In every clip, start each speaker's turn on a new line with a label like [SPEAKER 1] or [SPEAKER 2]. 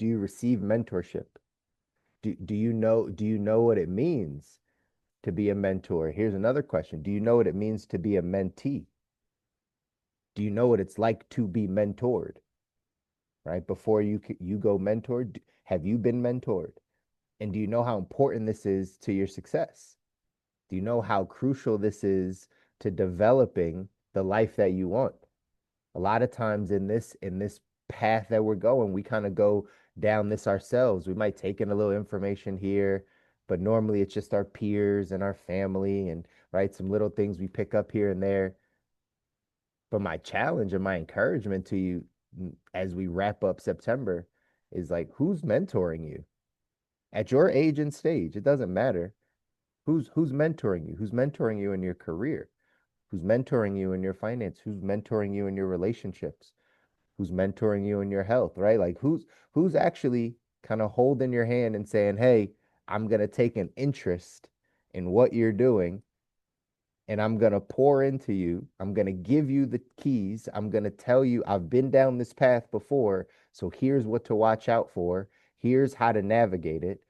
[SPEAKER 1] do you receive mentorship? Do you know what it means to be a mentor? Here's another question. Do you know what it means to be a mentee? Do you know what it's like to be mentored, right? Before you go mentored, have you been mentored? And do you know how important this is to your success? Do you know how crucial this is to developing the life that you want? A lot of times in this path that we're going, we kind of go down this ourselves. We might take in a little information here, but normally it's just our peers and our family and right, some little things we pick up here and there. But my challenge and my encouragement to you as we wrap up September is like, who's mentoring you at your age and stage? It doesn't matter. Who's mentoring you? Who's mentoring you in your career? Who's mentoring you in your finance? Who's mentoring you in your relationships? Who's mentoring you in your health, right? Like who's actually kind of holding your hand and saying, "Hey, I'm going to take an interest in what you're doing and I'm going to pour into you. I'm going to give you the keys. I'm going to tell you I've been down this path before, so here's what to watch out for. Here's how to navigate it."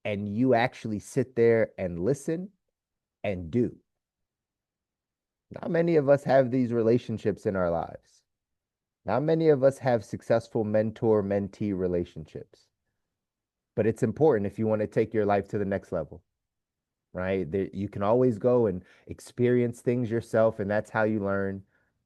[SPEAKER 1] And you actually sit there and listen and do. Not many of us have these relationships in our lives. Not many of us have successful mentor mentee relationships, but it's important if you want to take your life to the next level, right? You can always go and experience things yourself, and that's how you learn,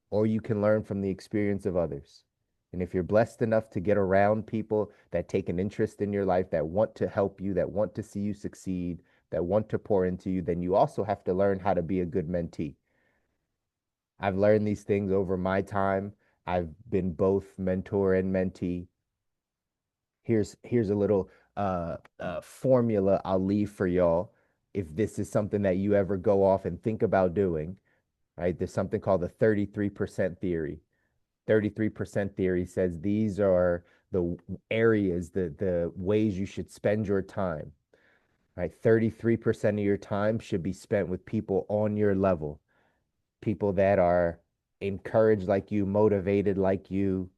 [SPEAKER 1] or you can learn from the experience of others. And if you're blessed enough to get around people that take an interest in your life, that want to help you, that want to see you succeed, that want to pour into you, then you also have to learn how to be a good mentee. I've learned these things over my time. I've been both mentor and mentee. Here's a little formula I'll leave for y'all if this is something that you ever go off and think about doing, right? There's something called the 33% theory. 33% theory says these are the areas, the ways you should spend your time, right? 33% of your time should be spent with people on your level, people that are encouraged like you, motivated like you,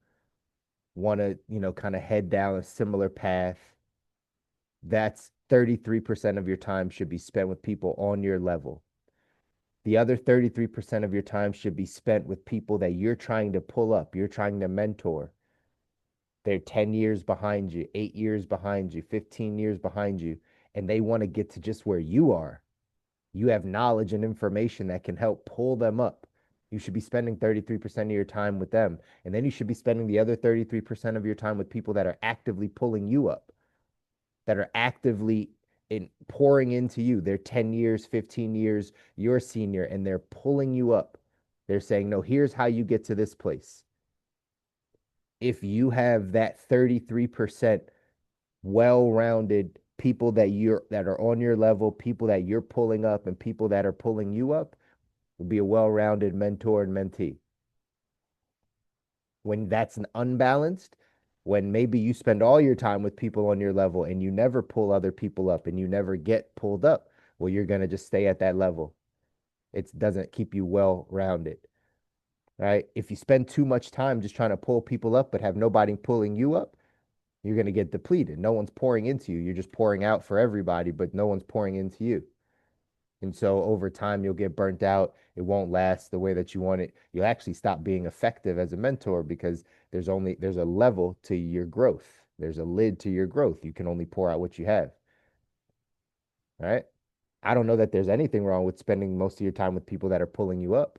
[SPEAKER 1] want to, kind of head down a similar path. That's 33% of your time should be spent with people on your level. The other 33% of your time should be spent with people that you're trying to pull up, you're trying to mentor. They're 10 years behind you, 8 years behind you, 15 years behind you, and they want to get to just where you are. You have knowledge and information that can help pull them up. You should be spending 33% of your time with them. And then you should be spending the other 33% of your time with people that are actively pulling you up, that are actively pouring into you. They're 10 years, 15 years, you're a senior, and they're pulling you up. They're saying, no, here's how you get to this place. If you have that 33% well-rounded people that are on your level, people that you're pulling up and people that are pulling you up, will be a well-rounded mentor and mentee. When that's an unbalanced, when maybe you spend all your time with people on your level and you never pull other people up and you never get pulled up, well, you're going to just stay at that level. It doesn't keep you well-rounded, right? If you spend too much time just trying to pull people up but have nobody pulling you up, you're going to get depleted. No one's pouring into you. You're just pouring out for everybody, but no one's pouring into you. And so over time, you'll get burnt out. It won't last the way that you want it. You'll actually stop being effective as a mentor because there's a level to your growth. There's a lid to your growth. You can only pour out what you have. Right. I don't know that there's anything wrong with spending most of your time with people that are pulling you up.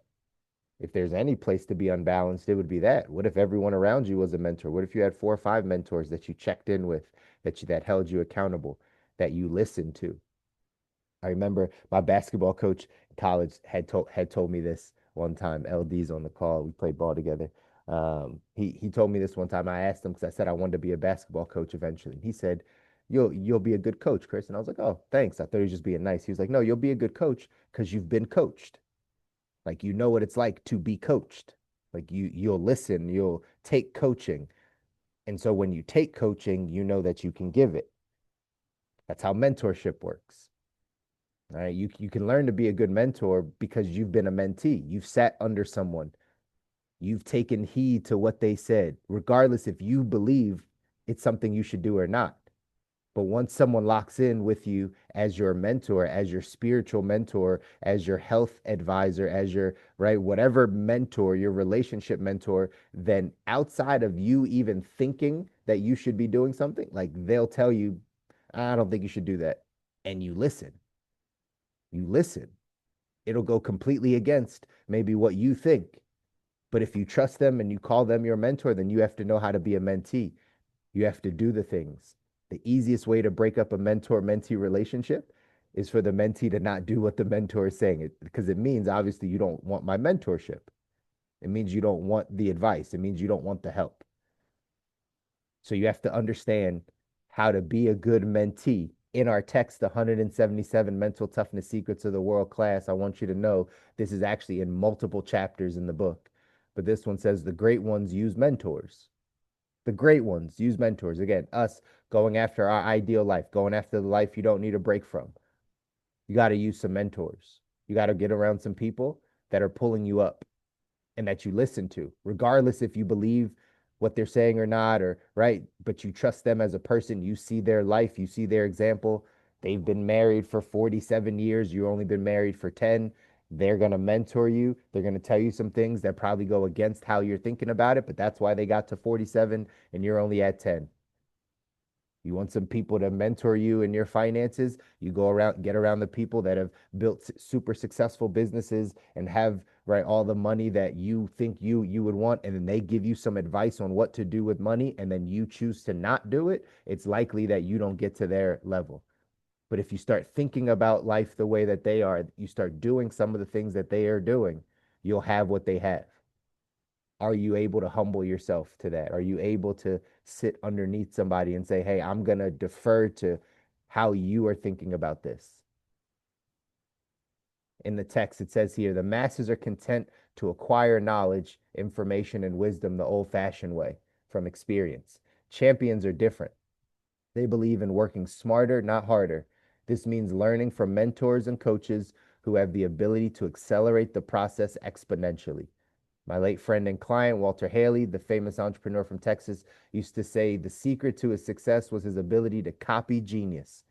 [SPEAKER 1] If there's any place to be unbalanced, it would be that. What if everyone around you was a mentor? What if you had 4 or 5 mentors that you checked in with, that held you accountable, that you listened to? I remember my basketball coach in college had told me this one time. LD's on the call. We played ball together. He told me this one time. I asked him because I said I wanted to be a basketball coach eventually. He said, "You'll be a good coach, Chris." And I was like, "Oh, thanks." I thought he was just being nice. He was like, "No, you'll be a good coach because you've been coached. Like you know what it's like to be coached. Like you'll listen, you'll take coaching, and so when you take coaching, you know that you can give it. That's how mentorship works." All right. You can learn to be a good mentor because you've been a mentee. You've sat under someone. You've taken heed to what they said, regardless if you believe it's something you should do or not. But once someone locks in with you as your mentor, as your spiritual mentor, as your health advisor, as your, right, whatever mentor, your relationship mentor, then outside of you even thinking that you should be doing something, like they'll tell you, I don't think you should do that. And you listen. You listen. It'll go completely against maybe what you think. But if you trust them and you call them your mentor, then you have to know how to be a mentee. You have to do the things. The easiest way to break up a mentor-mentee relationship is for the mentee to not do what the mentor is saying. Because it means obviously you don't want my mentorship. It means you don't want the advice. It means you don't want the help. So you have to understand how to be a good mentee. In our text, 177 Mental Toughness Secrets of the World Class, I want you to know this is actually in multiple chapters in the book. But this one says the great ones use mentors. The great ones use mentors. Again, us going after our ideal life, going after the life you don't need a break from. You got to use some mentors. You got to get around some people that are pulling you up and that you listen to, regardless if you believe what they're saying or not, or right, but you trust them as a person. You see their life, you see their example. They've been married for 47 years. You've only been married for 10. They're going to mentor you. They're going to tell you some things that probably go against how you're thinking about it, but that's why they got to 47 and you're only at 10. You want some people to mentor you in your finances, you go around, get around the people that have built super successful businesses and have, right, all the money that you think you would want, and then they give you some advice on what to do with money, and then you choose to not do it. It's likely that you don't get to their level. But if you start thinking about life the way that they are, you start doing some of the things that they are doing, you'll have what they have. Are you able to humble yourself to that? Are you able to sit underneath somebody and say, hey, I'm going to defer to how you are thinking about this? In the text, it says here, the masses are content to acquire knowledge, information, and wisdom the old fashioned way from experience. Champions are different. They believe in working smarter, not harder. This means learning from mentors and coaches who have the ability to accelerate the process exponentially. My late friend and client, Walter Haley, the famous entrepreneur from Texas, used to say the secret to his success was his ability to copy genius.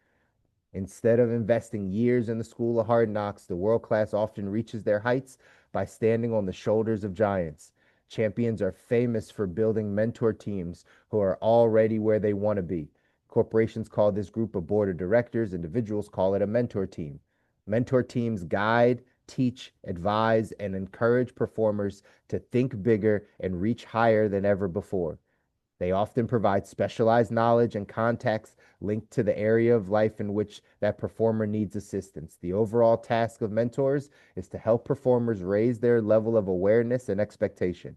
[SPEAKER 1] Instead of investing years in the school of hard knocks, the world class often reaches their heights by standing on the shoulders of giants. Champions are famous for building mentor teams who are already where they want to be. Corporations call this group a board of directors, individuals call it a mentor team. Mentor teams guide, teach, advise, and encourage performers to think bigger and reach higher than ever before. They often provide specialized knowledge and context linked to the area of life in which that performer needs assistance. The overall task of mentors is to help performers raise their level of awareness and expectation.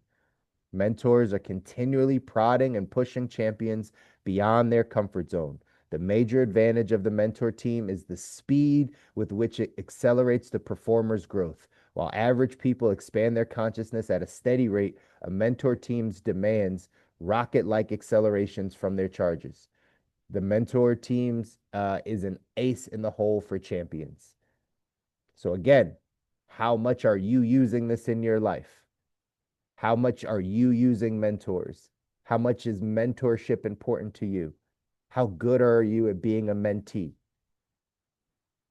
[SPEAKER 1] Mentors are continually prodding and pushing champions beyond their comfort zone. The major advantage of the mentor team is the speed with which it accelerates the performer's growth. While average people expand their consciousness at a steady rate, a mentor team's demands rocket-like accelerations from their charges. The mentor teams is an ace in the hole for champions. So again, how much are you using this in your life? How much are you using mentors? How much is mentorship important to you? How good are you at being a mentee?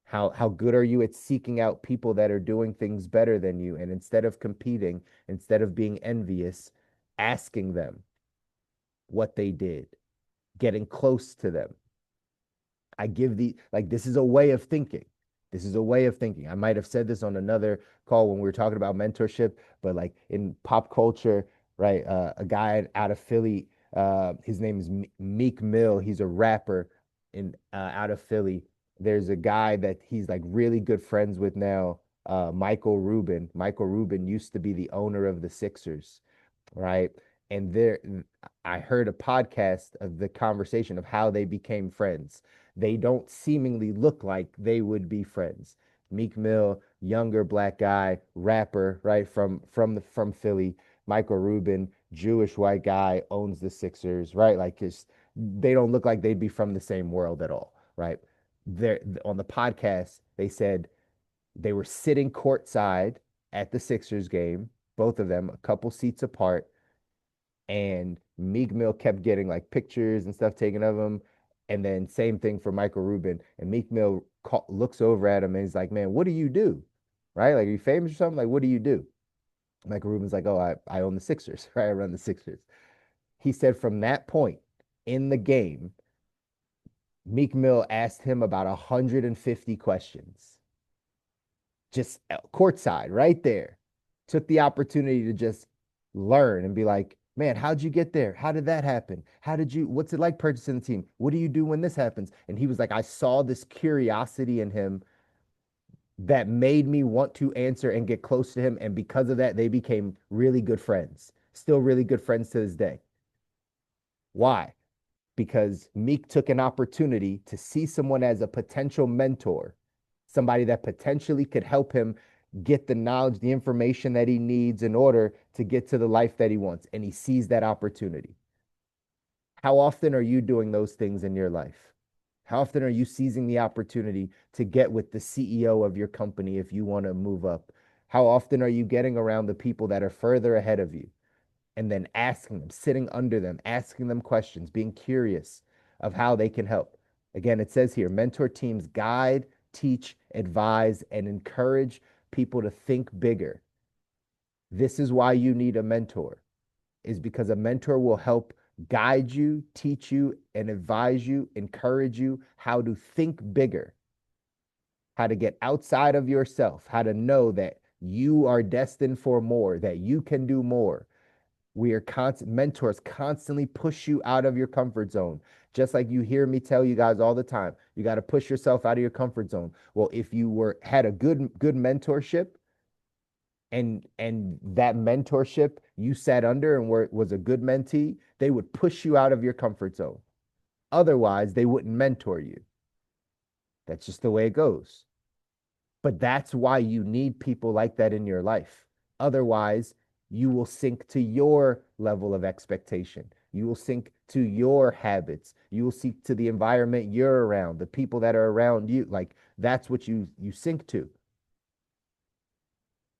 [SPEAKER 1] How good are you at seeking out people that are doing things better than you? And instead of competing, instead of being envious, asking them what they did, getting close to them. I give the, like, this is a way of thinking. This is a way of thinking. I might have said this on another call when we were talking about mentorship, but like in pop culture, right? A guy out of Philly, his name is Meek Mill. He's a rapper in out of Philly. There's a guy that he's like really good friends with now, Michael Rubin. Michael Rubin used to be the owner of the Sixers, right? And there, I heard a podcast of the conversation of how they became friends. They don't seemingly look like they would be friends. Meek Mill, younger black guy, rapper, right, from Philly. Michael Rubin, Jewish white guy, owns the Sixers, right? Like, just they don't look like they'd be from the same world at all, right? They're on the podcast. They said they were sitting courtside at the Sixers game, both of them, a couple seats apart, and Meek Mill kept getting like pictures and stuff taken of him. And then same thing for Michael Rubin. And Meek Mill looks over at him and he's like, man, what do you do? Right? Like, are you famous or something? Like, what do you do? Michael Rubin's like, oh, I own the Sixers, right? I run the Sixers. He said from that point in the game, Meek Mill asked him about 150 questions, just courtside, right there. Took the opportunity to just learn and be like, man, how'd you get there? How did that happen? What's it like purchasing the team? What do you do when this happens? And he was like, I saw this curiosity in him that made me want to answer and get close to him. And because of that, they became really good friends, still really good friends to this day. Why? Because Meek took an opportunity to see someone as a potential mentor, somebody that potentially could help him get the knowledge, the information that he needs in order to get to the life that he wants. And he sees that opportunity. How often are you doing those things in your life? How often are you seizing the opportunity to get with the CEO of your company if you want to move up? How often are you getting around the people that are further ahead of you and then asking them, sitting under them, asking them questions, being curious of how they can help? Again, it says here mentor teams guide, teach, advise, and encourage people to think bigger. This is why you need a mentor, is because a mentor will help guide you, teach you, and advise you, encourage you how to think bigger, how to get outside of yourself, how to know that you are destined for more, that you can do more. Mentors constantly push you out of your comfort zone. Just like you hear me tell you guys all the time, you got to push yourself out of your comfort zone. Well, if you had a good mentorship, and that mentorship you sat under and was a good mentee, they would push you out of your comfort zone. Otherwise, they wouldn't mentor you. That's just the way it goes. But that's why you need people like that in your life. Otherwise, you will sink to your level of expectation. You will sink to your habits. You will sink to the environment you're around, the people that are around you. Like that's what you sink to.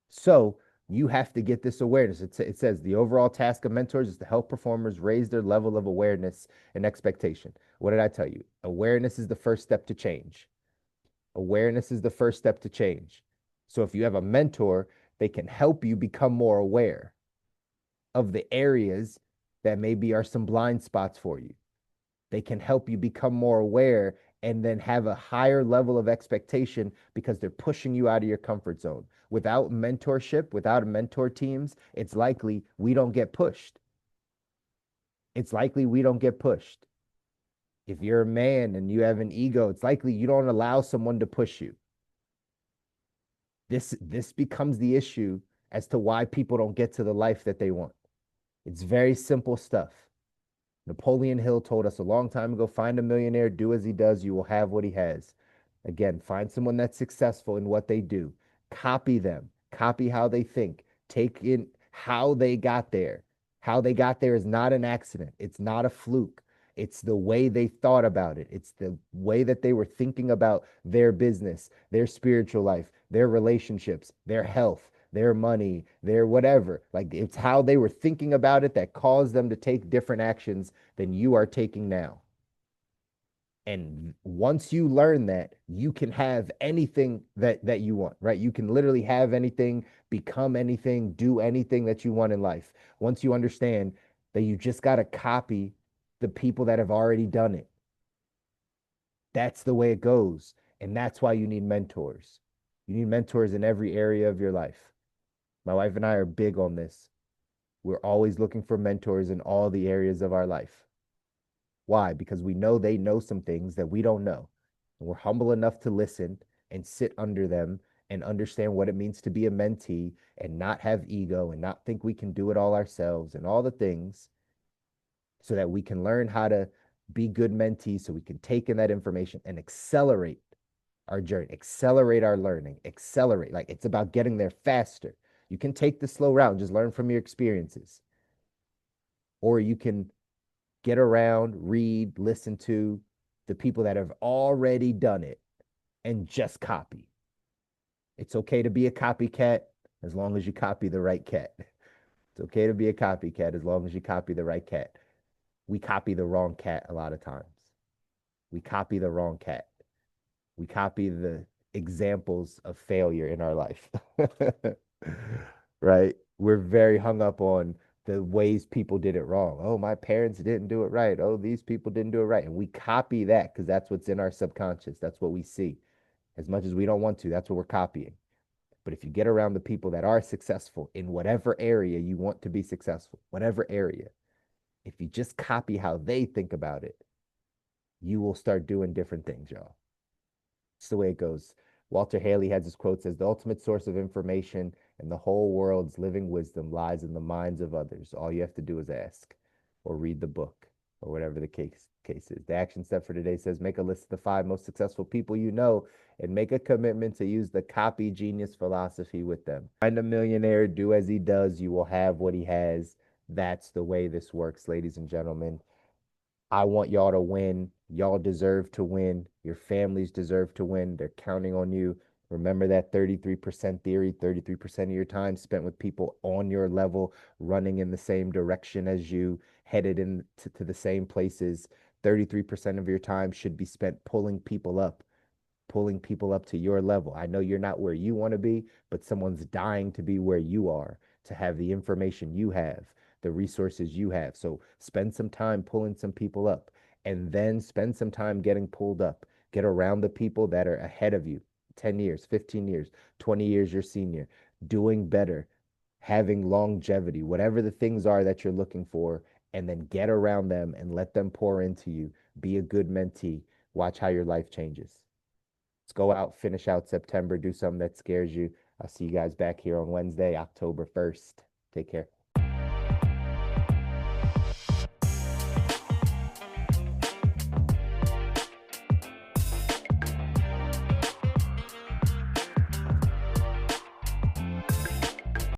[SPEAKER 1] So you have to get this awareness. It says the overall task of mentors is to help performers raise their level of awareness and expectation. What did I tell you? Awareness is the first step to change. Awareness is the first step to change. So if you have a mentor, they can help you become more aware of the areas that maybe are some blind spots for you. They can help you become more aware and then have a higher level of expectation because they're pushing you out of your comfort zone. Without mentorship, without mentor teams, it's likely we don't get pushed. It's likely we don't get pushed. If you're a man and you have an ego, it's likely you don't allow someone to push you. This becomes the issue as to why people don't get to the life that they want. It's very simple stuff. Napoleon Hill told us a long time ago, find a millionaire, do as he does, you will have what he has. Again, find someone that's successful in what they do. Copy them, copy how they think, take in how they got there. How they got there is not an accident, it's not a fluke. It's the way they thought about it. It's the way that they were thinking about their business, their spiritual life, their relationships, their health, their money, their whatever. Like it's how they were thinking about it that caused them to take different actions than you are taking now. And once you learn that, you can have anything that you want, right? You can literally have anything, become anything, do anything that you want in life. Once you understand that you just got to copy the people that have already done it. That's the way it goes. And that's why you need mentors. You need mentors in every area of your life. My wife and I are big on this. We're always looking for mentors in all the areas of our life. Why? Because we know they know some things that we don't know. And we're humble enough to listen and sit under them and understand what it means to be a mentee and not have ego and not think we can do it all ourselves and all the things so that we can learn how to be good mentees so we can take in that information and accelerate our journey, accelerate our learning, accelerate. Like it's about getting there faster. You can take the slow route and just learn from your experiences. Or you can get around, read, listen to the people that have already done it and just copy. It's okay to be a copycat as long as you copy the right cat. It's okay to be a copycat as long as you copy the right cat. we copy the wrong cat a lot of times. We copy the wrong cat. We copy the examples of failure in our life. Right? We're very hung up on the ways people did it wrong. Oh, my parents didn't do it right. Oh, these people didn't do it right. And we copy that because that's what's in our subconscious. That's what we see. As much as we don't want to, that's what we're copying. But if you get around the people that are successful in whatever area you want to be successful, whatever area, if you just copy how they think about it, you will start doing different things, y'all. It's the way it goes. Walter Haley has his quote says, the ultimate source of information and the whole world's living wisdom lies in the minds of others. All you have to do is ask or read the book or whatever the case is. The action step for today says make a list of the 5 most successful people you know and make a commitment to use the copy genius philosophy with them. Find a millionaire, do as he does, you will have what he has. That's the way this works, ladies and gentlemen. I want y'all to win. Y'all deserve to win. Your families deserve to win. They're counting on you. Remember that 33% theory, 33% of your time spent with people on your level, running in the same direction as you, headed to the same places. 33% of your time should be spent pulling people up to your level. I know you're not where you want to be, but someone's dying to be where you are, to have the information you have, the resources you have. So spend some time pulling some people up and then spend some time getting pulled up. Get around the people that are ahead of you, 10 years, 15 years, 20 years your senior, doing better, having longevity, whatever the things are that you're looking for, and then get around them and let them pour into you. Be a good mentee. Watch how your life changes. Let's go out, finish out September, do something that scares you. I'll see you guys back here on Wednesday, October 1st. Take care.